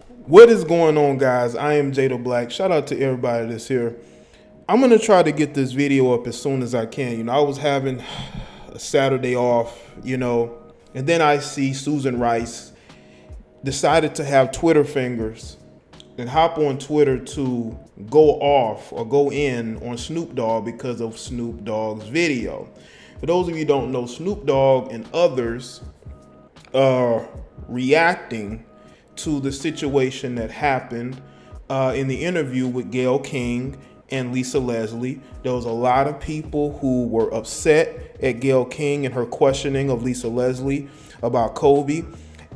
What is going on, guys? I am Jaye Black. Shout out to everybody that's here. I'm going to try to get this video up as soon as I can. You know, I was having a Saturday off, and then I see Susan Rice decided to have Twitter fingers and hop on Twitter to go off or go in on Snoop Dogg because of Snoop Dogg's video. For those of you who don't know, Snoop Dogg and others are reacting to the situation that happened in the interview with Gayle King and Lisa Leslie. There was a lot of people who were upset at Gayle King and her questioning of Lisa Leslie about Kobe.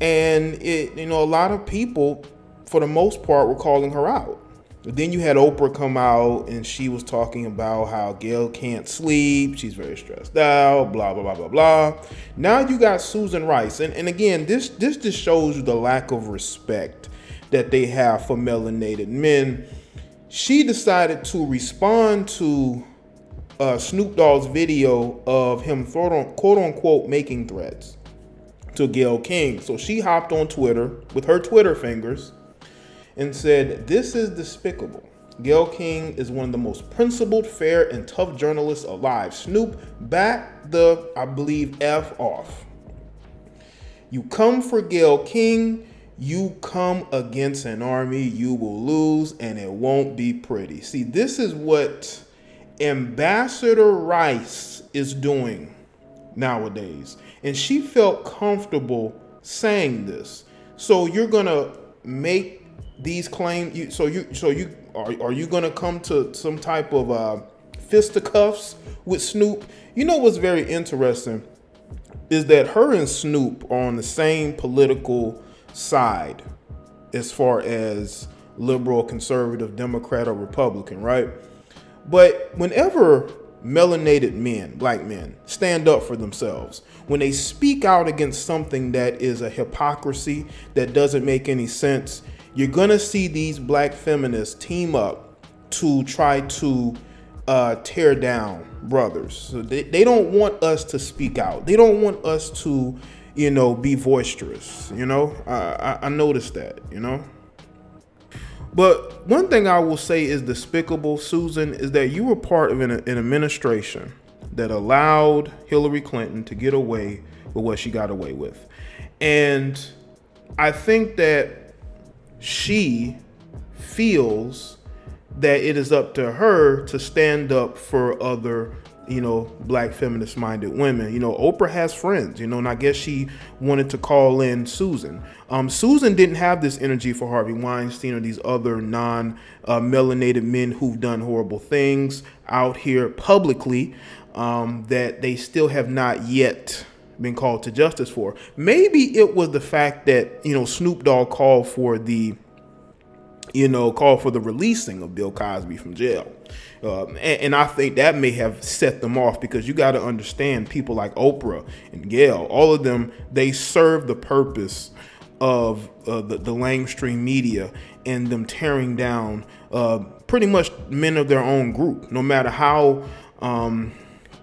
And a lot of people, for the most part, were calling her out. But then you had Oprah come out and she was talking about how Gayle can't sleep. She's very stressed out, blah, blah, blah, blah, blah. Now you got Susan Rice. And again, this just shows you the lack of respect that they have for melanated men. She decided to respond to Snoop Dogg's video of him quote unquote making threats to Gayle King. So she hopped on Twitter with her Twitter fingers and said, "This is despicable. Gayle King is one of the most principled, fair, and tough journalists alive. Snoop, back the, I believe, F off. You come for Gayle King, you come against an army, you will lose, and it won't be pretty." See, this is what Ambassador Rice is doing nowadays. And she felt comfortable saying this. So you're gonna make these claims, are you gonna come to some type of fisticuffs with Snoop? You know what's very interesting is that her and Snoop are on the same political side as far as liberal, conservative, Democrat, or Republican, right? But whenever melanated men, black men, stand up for themselves, when they speak out against something that is a hypocrisy, that doesn't make any sense, you're gonna see these black feminists team up to try to tear down brothers. So they don't want us to speak out. They don't want us to, be boisterous. I noticed that, But one thing I will say is despicable, Susan, is that you were part of an administration that allowed Hillary Clinton to get away with what she got away with. And I think that she feels that it is up to her to stand up for other, black feminist minded women. Oprah has friends, and I guess she wanted to call in Susan. Susan didn't have this energy for Harvey Weinstein or these other non-melanated men who've done horrible things out here publicly that they still have not yet been called to justice for. Maybe it was the fact that, Snoop Dogg called for the releasing of Bill Cosby from jail. And I think that may have set them off, because you got to understand, people like Oprah and Gayle, all of them, they serve the purpose of the mainstream media and them tearing down pretty much men of their own group. No matter how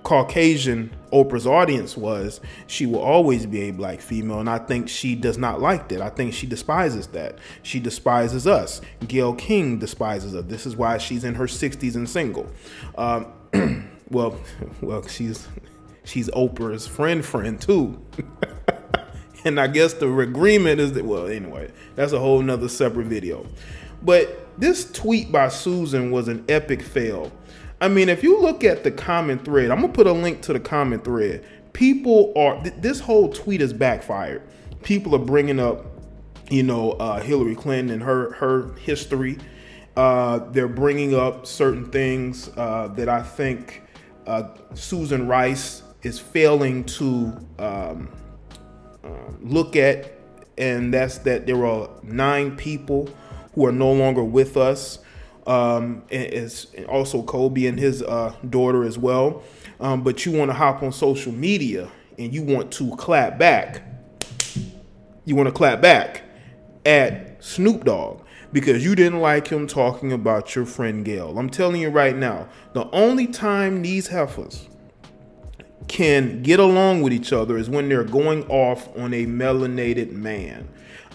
Caucasian Oprah's audience was, she will always be a black female, and I think she does not like that. I think she despises that. She despises us. Gayle King despises us. This is why she's in her 60s and single. Well, she's Oprah's friend too. And I guess the agreement is that, well, anyway, that's a whole nother separate video. But this tweet by Susan was an epic fail. I mean, if you look at the comment thread, I'm gonna put a link to the comment thread. People are, this whole tweet is backfired. People are bringing up, Hillary Clinton and her history. They're bringing up certain things that I think Susan Rice is failing to look at, and that's that there are 9 people who are no longer with us. It's also Kobe and his daughter as well. But you want to hop on social media and you want to clap back. You want to clap back at Snoop Dogg because you didn't like him talking about your friend Gayle. I'm telling you right now, the only time these heifers can get along with each other is when they're going off on a melanated man.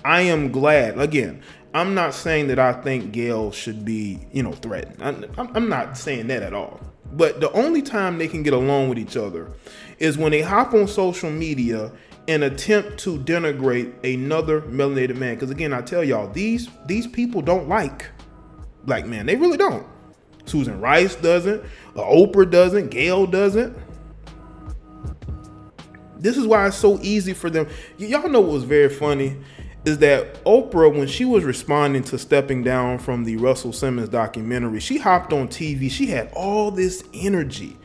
I am glad, again, I'm not saying that I think Gayle should be, you know, threatened. I'm not saying that at all. But the only time they can get along with each other is when they hop on social media and attempt to denigrate another melanated man. Because again, I tell y'all, these people don't like black men. They really don't. Susan Rice doesn't. Oprah doesn't. Gayle doesn't. This is why it's so easy for them. Y'all know what was very funny is that Oprah, when she was responding to stepping down from the Russell Simmons documentary, she hopped on TV. She had all this energy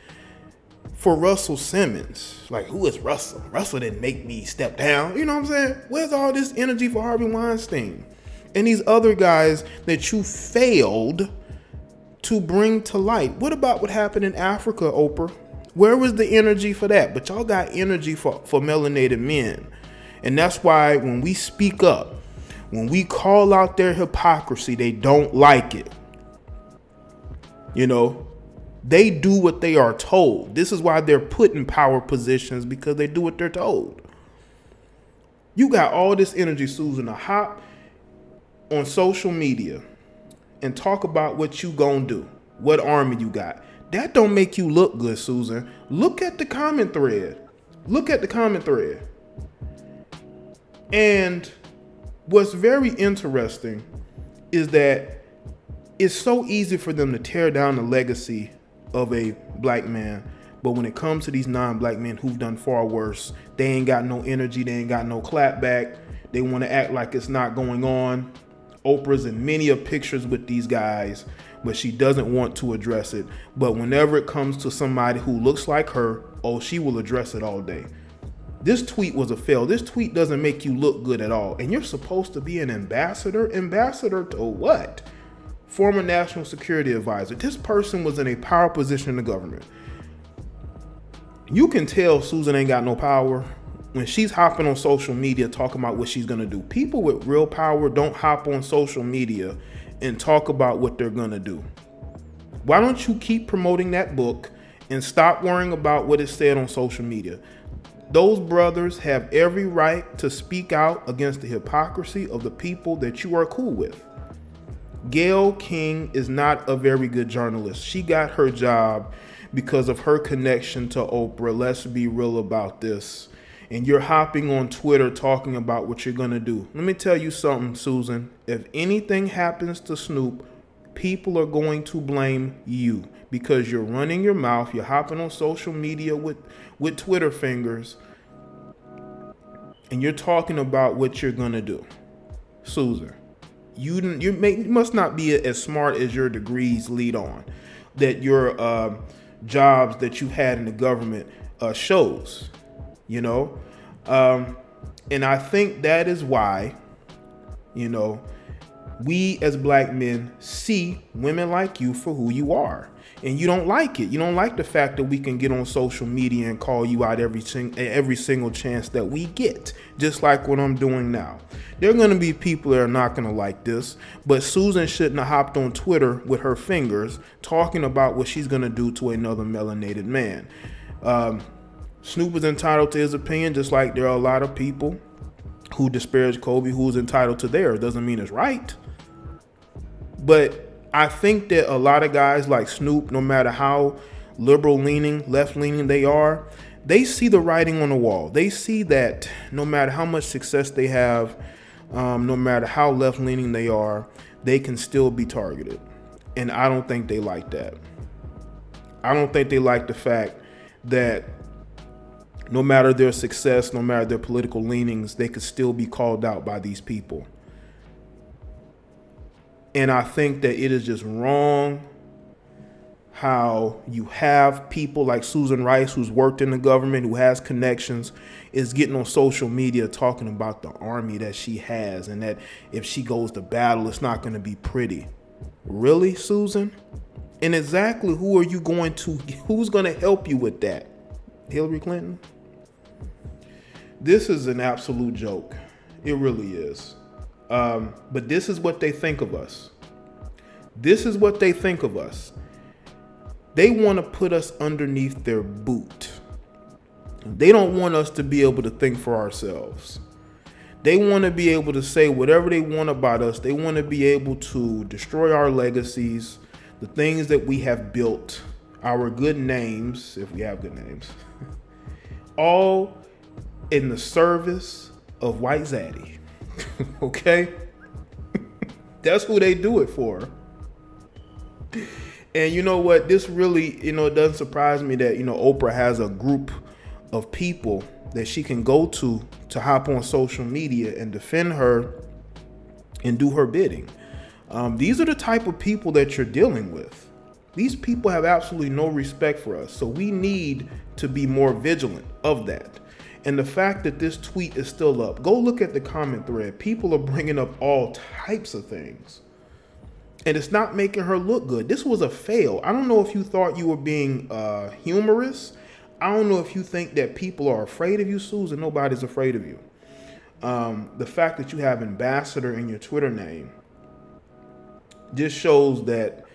for Russell Simmons. Like, who is Russell? Russell didn't make me step down. You know what I'm saying? Where's all this energy for Harvey Weinstein and these other guys that you failed to bring to light? What about what happened in Africa, Oprah? Where was the energy for that? But y'all got energy for melanated men. And that's why when we speak up, when we call out their hypocrisy, they don't like it. You know, they do what they are told. This is why they're put in power positions, because they do what they're told. You got all this energy, Susan, to hop on social media and talk about what you gonna do, what army you got. That don't make you look good, Susan. Look at the comment thread. Look at the comment thread. And what's very interesting is that it's so easy for them to tear down the legacy of a black man. But when it comes to these non-black men who've done far worse, they ain't got no energy. They ain't got no clap back. They want to act like it's not going on. Oprah's in many of pictures with these guys, but she doesn't want to address it. But whenever it comes to somebody who looks like her, oh, she will address it all day. This tweet was a fail. This tweet doesn't make you look good at all. And you're supposed to be an ambassador. Ambassador to what? Former national security advisor. This person was in a power position in the government. You can tell Susan ain't got no power when she's hopping on social media talking about what she's going to do. People with real power don't hop on social media and talk about what they're going to do. Why don't you keep promoting that book and stop worrying about what is said on social media? Those brothers have every right to speak out against the hypocrisy of the people that you are cool with. Gayle King is not a very good journalist. She got her job because of her connection to Oprah. Let's be real about this. And you're hopping on Twitter talking about what you're going to do. Let me tell you something, Susan. If anything happens to Snoop, people are going to blame you because you're running your mouth. You're hopping on social media with Twitter fingers, and you're talking about what you're going to do. Susan, you must not be as smart as your degrees lead on, that your jobs that you had in the government shows. You know, and I think that is why, you know, we as black men see women like you for who you are, and you don't like it. You don't like the fact that we can get on social media and call you out every single chance that we get, just like what I'm doing now. There are going to be people that are not going to like this, but Susan shouldn't have hopped on Twitter with her fingers talking about what she's going to do to another melanated man. Snoop is entitled to his opinion, just like there are a lot of people who disparage Kobe who's entitled to theirs. Doesn't mean it's right. But I think that a lot of guys like Snoop, no matter how liberal-leaning, left-leaning they are, they see the writing on the wall. They see that no matter how much success they have, no matter how left-leaning they are, they can still be targeted. And I don't think they like that. I don't think they like the fact that no matter their success, no matter their political leanings, they could still be called out by these people. And I think that it is just wrong how you have people like Susan Rice, who's worked in the government, who has connections, is getting on social media talking about the army that she has, and that if she goes to battle, it's not going to be pretty. Really, Susan? And exactly who are you going to, who's going to help you with that? Hillary Clinton? This is an absolute joke. It really is. But this is what they think of us. This is what they think of us. They want to put us underneath their boot. They don't want us to be able to think for ourselves. They want to be able to say whatever they want about us. They want to be able to destroy our legacies, the things that we have built, our good names, if we have good names, all in the service of white zaddy. Okay? That's who they do it for. And you know what? This really, it doesn't surprise me that, Oprah has a group of people that she can go to hop on social media and defend her and do her bidding. These are the type of people that you're dealing with. These people have absolutely no respect for us. So we need to be more vigilant of that. And the fact that this tweet is still up, go look at the comment thread. People are bringing up all types of things. And it's not making her look good. This was a fail. I don't know if you thought you were being humorous. I don't know if you think that people are afraid of you, Susan. Nobody's afraid of you. The fact that you have ambassador in your Twitter name just shows that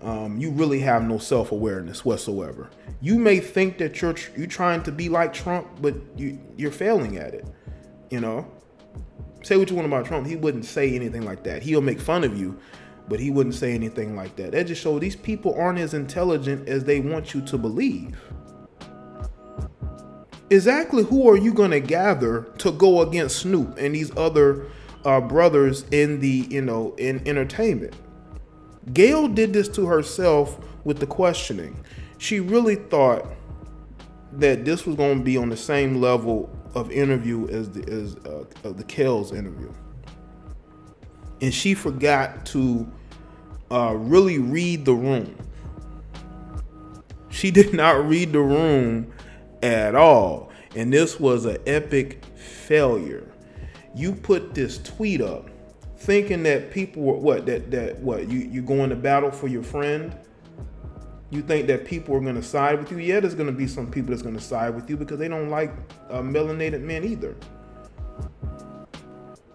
you really have no self-awareness whatsoever. You may think that you're trying to be like Trump, but you're failing at it. Say what you want about Trump. He wouldn't say anything like that. He'll make fun of you, but he wouldn't say anything like that. That just shows these people aren't as intelligent as they want you to believe. Exactly who are you going to gather to go against Snoop and these other brothers in the, in entertainment? Gayle did this to herself with the questioning. She really thought that this was going to be on the same level of interview as the Kells interview. And she forgot to really read the room. She did not read the room at all. And this was an epic failure. You put this tweet up thinking that people were you going to battle for your friend? You think that people are going to side with you? Yeah, there's going to be some people that's going to side with you because they don't like melanated men either.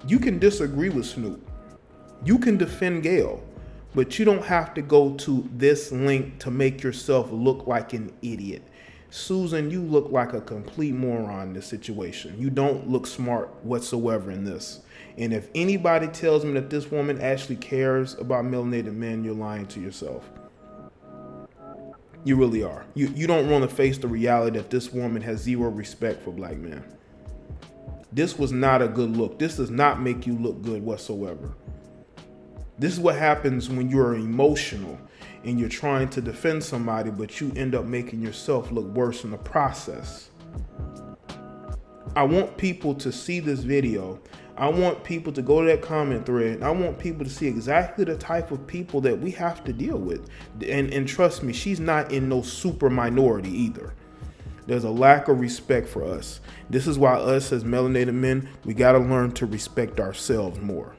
You can disagree with Snoop. You can defend Gayle, but you don't have to go to this link to make yourself look like an idiot. Susan, you look like a complete moron in this situation. You don't look smart whatsoever in this. And if anybody tells me that this woman actually cares about melanated men, you're lying to yourself. You really are. You don't want to face the reality that this woman has zero respect for black men. This was not a good look. This does not make you look good whatsoever. This is what happens when you're emotional and you're trying to defend somebody, but you end up making yourself look worse in the process. I want people to see this video. I want people to go to that comment thread. I want people to see exactly the type of people that we have to deal with. And trust me, she's not in no super minority either. There's a lack of respect for us. This is why us as melanated men, we got to learn to respect ourselves more.